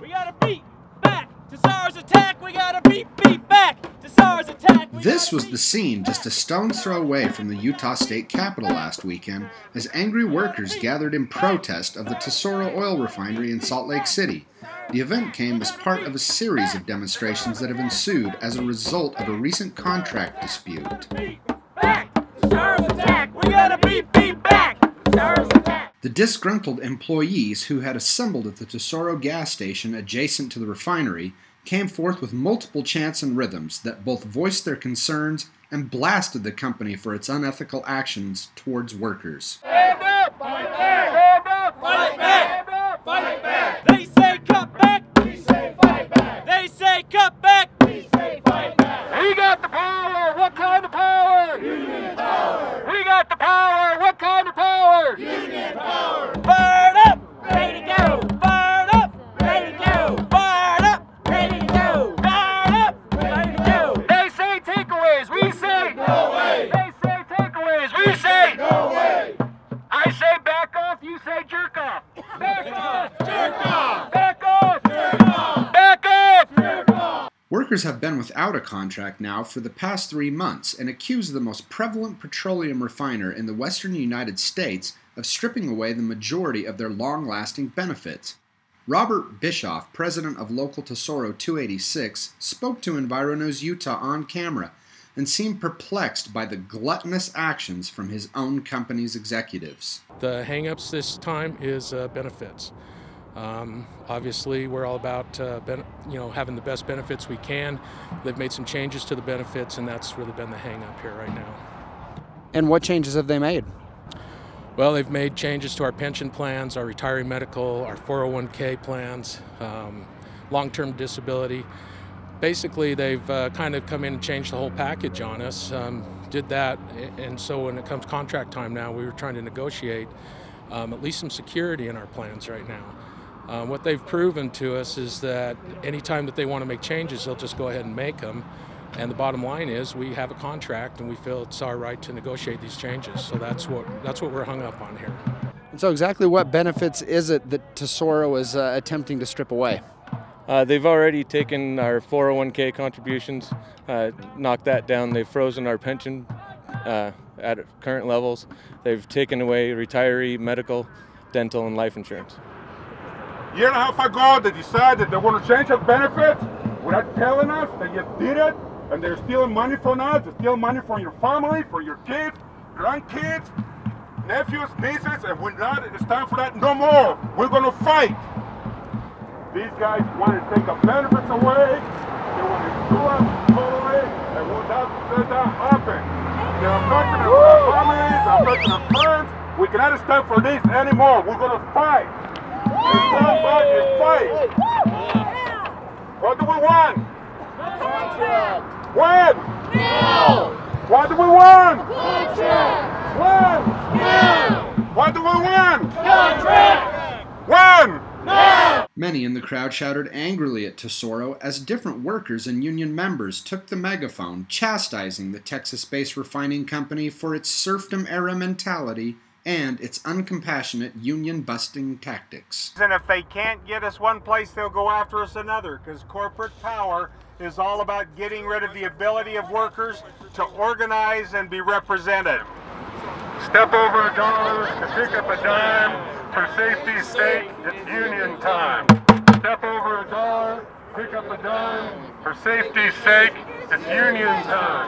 We gotta beat back. Tesoro's attack. We gotta beat back. Tesoro's attack. This was the scene just a stone's throw away from the Utah State Capitol last weekend as angry workers gathered in protest of the Tesoro Oil Refinery in Salt Lake City. The event came as part of a series of demonstrations that have ensued as a result of a recent contract dispute. The disgruntled employees who had assembled at the Tesoro gas station adjacent to the refinery came forth with multiple chants and rhythms that both voiced their concerns and blasted the company for its unethical actions towards workers. Stand up! Fight back! Stand up! Fight back! Stand up! Fight back! They say cut back! We say fight back! They say cut back! We say fight back! We got the power! What kind of power? Union power! We got the power! What kind of power? Union power! Burn up! Ready to go! Burn up! Ready to go! Burn up! Ready to go! Burn up! Ready to go! They say takeaways! We say no way! They say takeaways! We say no way! I say back off, you say jerk off. Back off, jerk off. Back off, jerk off. Back off, jerk off. Workers have been without a contract now for the past 3 months and accuse the most prevalent petroleum refiner in the western United States of stripping away the majority of their long-lasting benefits. Robert Bischoff, president of Local Tesoro 286, spoke to EnviroNews Utah on camera and seemed perplexed by the gluttonous actions from his own company's executives. The hang-ups this time is benefits. Obviously, we're all about having the best benefits we can. They've made some changes to the benefits, and that's really been the hang-up here right now. And what changes have they made? Well, they've made changes to our pension plans, our retiree medical, our 401k plans, long-term disability. Basically, they've kind of come in and changed the whole package on us. Did that, and so when it comes contract time now, we were trying to negotiate at least some security in our plans right now. What they've proven to us is that anytime that they want to make changes, they'll just go ahead and make them. And the bottom line is we have a contract and we feel it's our right to negotiate these changes. So that's what we're hung up on here. And so exactly what benefits is it that Tesoro is attempting to strip away? They've already taken our 401k contributions, knocked that down. They've frozen our pension at current levels. They've taken away retiree, medical, dental, and life insurance. A year and a half ago, they decided they want to change our benefits without telling us. They just did it, and they're stealing money from us. They're stealing money from your family, for your kids, grandkids, nephews, nieces, and it's time for that no more. We're going to fight. These guys want to take the benefits away. They want to sue us totally, and will not let that happen. They're affecting our families, they're affecting our friends. We cannot stand for this anymore. We're going to fight. Stand back and fight. What do we want? Contract. When? Now. What do we want? Contract. When? Now. What do we want? Contract. When? Now. Many in the crowd shouted angrily at Tesoro as different workers and union members took the megaphone, chastising the Texas-based refining company for its serfdom-era mentality and its uncompassionate union-busting tactics. And if they can't get us one place, they'll go after us another, because corporate power is all about getting rid of the ability of workers to organize and be represented. Step over a dollar to pick up a dime. For safety's sake, it's union time. Step over a dollar, pick up a dime. For safety's sake, it's union time.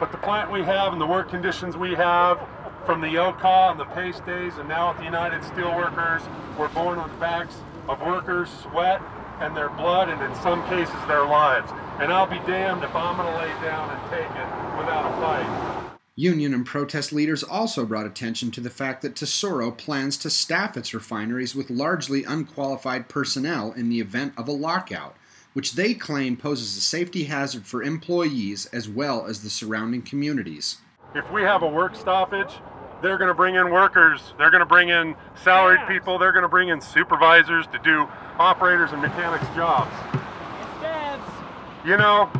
But the plant we have and the work conditions we have, from the OCA and the pay stays, and now at the United Steelworkers, we're born on the backs of workers' sweat and their blood, and in some cases their lives. And I'll be damned if I'm going to lay down and take it without a fight. Union and protest leaders also brought attention to the fact that Tesoro plans to staff its refineries with largely unqualified personnel in the event of a lockout, which they claim poses a safety hazard for employees as well as the surrounding communities. If we have a work stoppage, they're going to bring in workers, they're going to bring in salaried people, they're going to bring in supervisors to do operators and mechanics jobs. You know,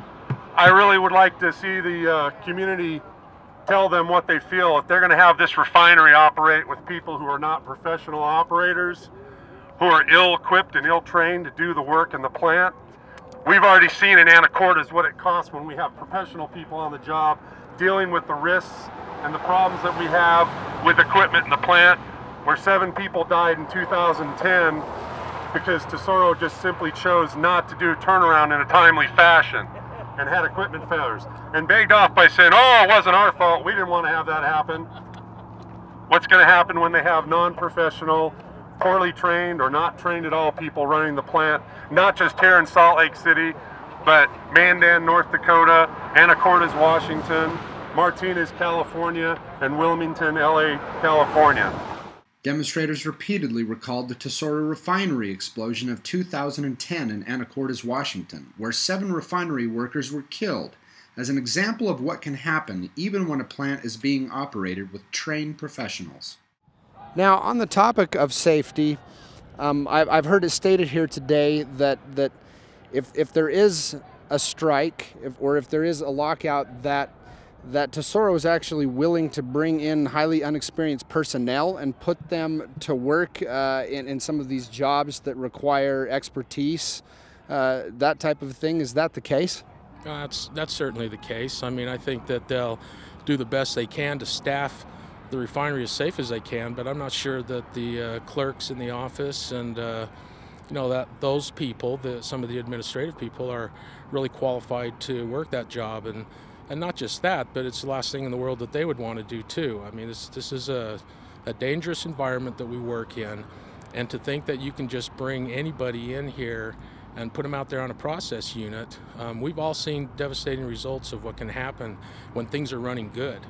I really would like to see the community tell them what they feel. If they're going to have this refinery operate with people who are not professional operators, who are ill-equipped and ill-trained to do the work in the plant. We've already seen in Anacortes what it costs when we have professional people on the job dealing with the risks and the problems that we have with equipment in the plant, where 7 people died in 2010 because Tesoro just simply chose not to do turnaround in a timely fashion and had equipment failures and begged off by saying, oh, it wasn't our fault, we didn't want to have that happen. What's going to happen when they have non-professional, poorly trained or not trained at all people running the plant, not just here in Salt Lake City, but Mandan, North Dakota, Anacortes, Washington, Martinez, California, and Wilmington, LA, California. Demonstrators repeatedly recalled the Tesoro Refinery explosion of 2010 in Anacortes, Washington, where 7 refinery workers were killed, as an example of what can happen even when a plant is being operated with trained professionals. Now, on the topic of safety, I've heard it stated here today that if there is a strike or if there is a lockout, that Tesoro is actually willing to bring in highly unexperienced personnel and put them to work in some of these jobs that require expertise, that type of thing. Is that the case? That's certainly the case. I mean, I think that they'll do the best they can to staff the refinery as safe as they can, but I'm not sure that the clerks in the office and that those people, some of the administrative people, are really qualified to work that job. And not just that, but it's the last thing in the world that they would want to do too. I mean, this is a dangerous environment that we work in, and to think that you can just bring anybody in here and put them out there on a process unit, we've all seen devastating results of what can happen when things are running good.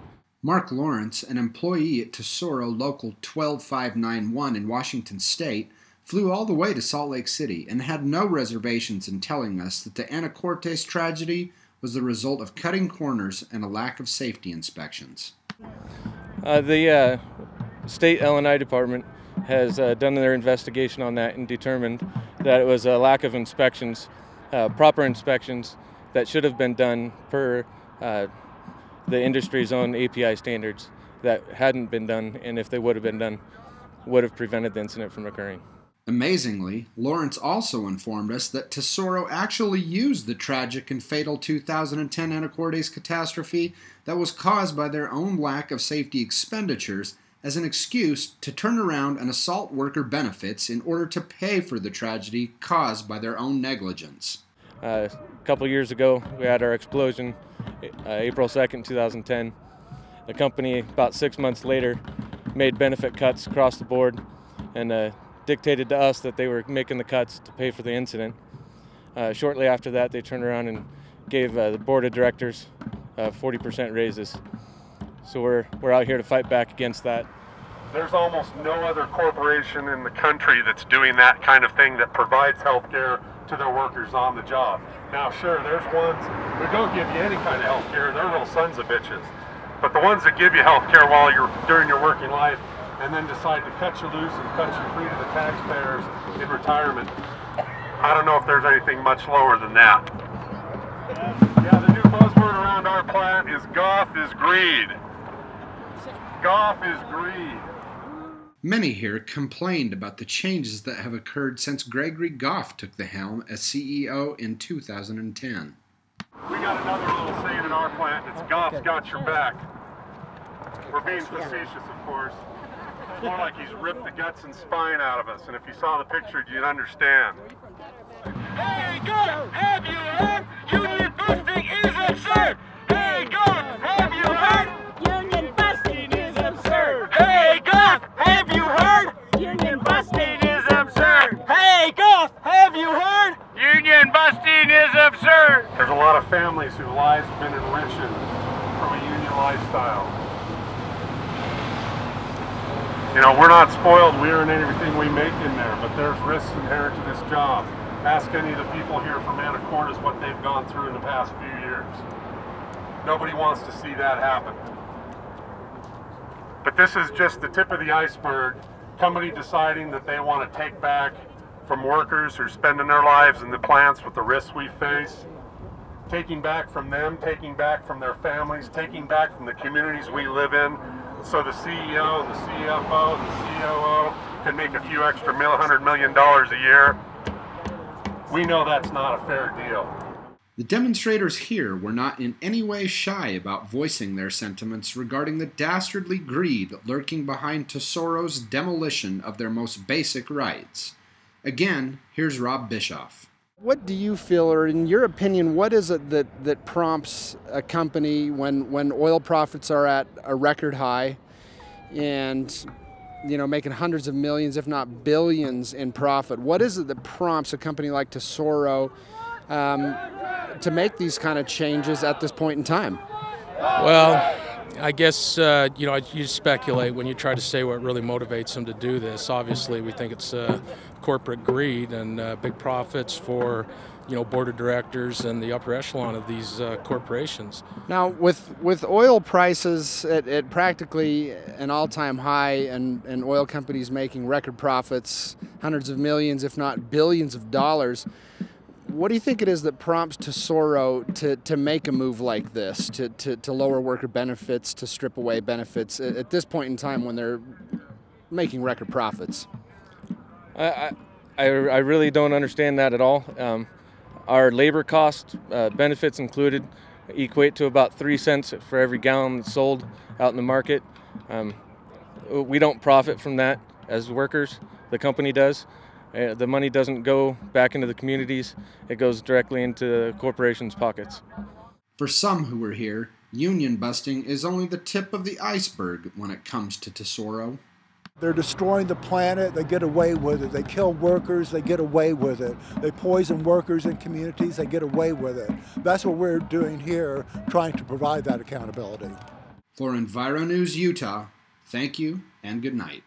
Mark Lawrence, an employee at Tesoro Local 12591 in Washington State, flew all the way to Salt Lake City and had no reservations in telling us that the Anacortes tragedy was the result of cutting corners and a lack of safety inspections. The state L&I department has done their investigation on that and determined that it was a lack of inspections, proper inspections that should have been done per the industry's own API standards that hadn't been done, and if they would have been done, would have prevented the incident from occurring. Amazingly, Lawrence also informed us that Tesoro actually used the tragic and fatal 2010 Anacortes catastrophe that was caused by their own lack of safety expenditures as an excuse to turn around and assault worker benefits in order to pay for the tragedy caused by their own negligence. A couple years ago, we had our explosion, April 2nd, 2010. The company, about 6 months later, made benefit cuts across the board and dictated to us that they were making the cuts to pay for the incident. Shortly after that, they turned around and gave the board of directors 40% raises. So we're out here to fight back against that. There's almost no other corporation in the country that's doing that kind of thing that provides health care to their workers on the job. Now sure, there's ones who don't give you any kind of health care, they're real sons of bitches. But the ones that give you health care while you're during your working life and then decide to cut you loose and cut you free to the taxpayers in retirement, I don't know if there's anything much lower than that. Yeah, the new buzzword around our plant is "Goff is greed." Goff is greed. Many here complained about the changes that have occurred since Gregory Goff took the helm as CEO in 2010. We got another little saying in our plant, it's "Goff's got your back." We're being facetious, of course. It's more like he's ripped the guts and spine out of us, and if you saw the picture, you'd understand. Hey, Goff, have you heard? Union busting is absurd! Hey, Goff, have you heard? Union busting is absurd! Hey, Goff, have you heard? Union busting is absurd! Hey, Goff, have you heard? Union busting is absurd! There's a lot of families whose lives have been enriched from a union lifestyle. You know, we're not spoiled, we earn everything we make in there, but there's risks inherent to this job. Ask any of the people here from Anacortes what they've gone through in the past few years. Nobody wants to see that happen. But this is just the tip of the iceberg. Company deciding that they want to take back from workers who are spending their lives in the plants with the risks we face. Taking back from them, taking back from their families, taking back from the communities we live in. So the CEO, the CFO, the COO, can make a few extra $100 million a year. We know that's not a fair deal. The demonstrators here were not in any way shy about voicing their sentiments regarding the dastardly greed lurking behind Tesoro's demolition of their most basic rights. Again, here's Rob Bischoff. What do you feel, or in your opinion, what is it that prompts a company when oil profits are at a record high and making hundreds of millions, if not billions in profit? What is it that prompts a company like Tesoro to make these kind of changes at this point in time? Well, I guess, you speculate when you try to say what really motivates them to do this. Obviously, we think it's corporate greed and big profits for, board of directors and the upper echelon of these corporations. Now, with oil prices at practically an all-time high and oil companies making record profits, hundreds of millions, if not billions of dollars, what do you think it is that prompts Tesoro to make a move like this, to lower worker benefits, to strip away benefits at this point in time when they're making record profits? I really don't understand that at all. Our labor cost, benefits included, equate to about 3 cents for every gallon that's sold out in the market. We don't profit from that as workers. The company does. The money doesn't go back into the communities. It goes directly into the corporations' pockets. For some who were here, union busting is only the tip of the iceberg when it comes to Tesoro. They're destroying the planet, they get away with it. They kill workers, they get away with it. They poison workers in communities, they get away with it. That's what we're doing here, trying to provide that accountability. For EnviroNews Utah, thank you and good night.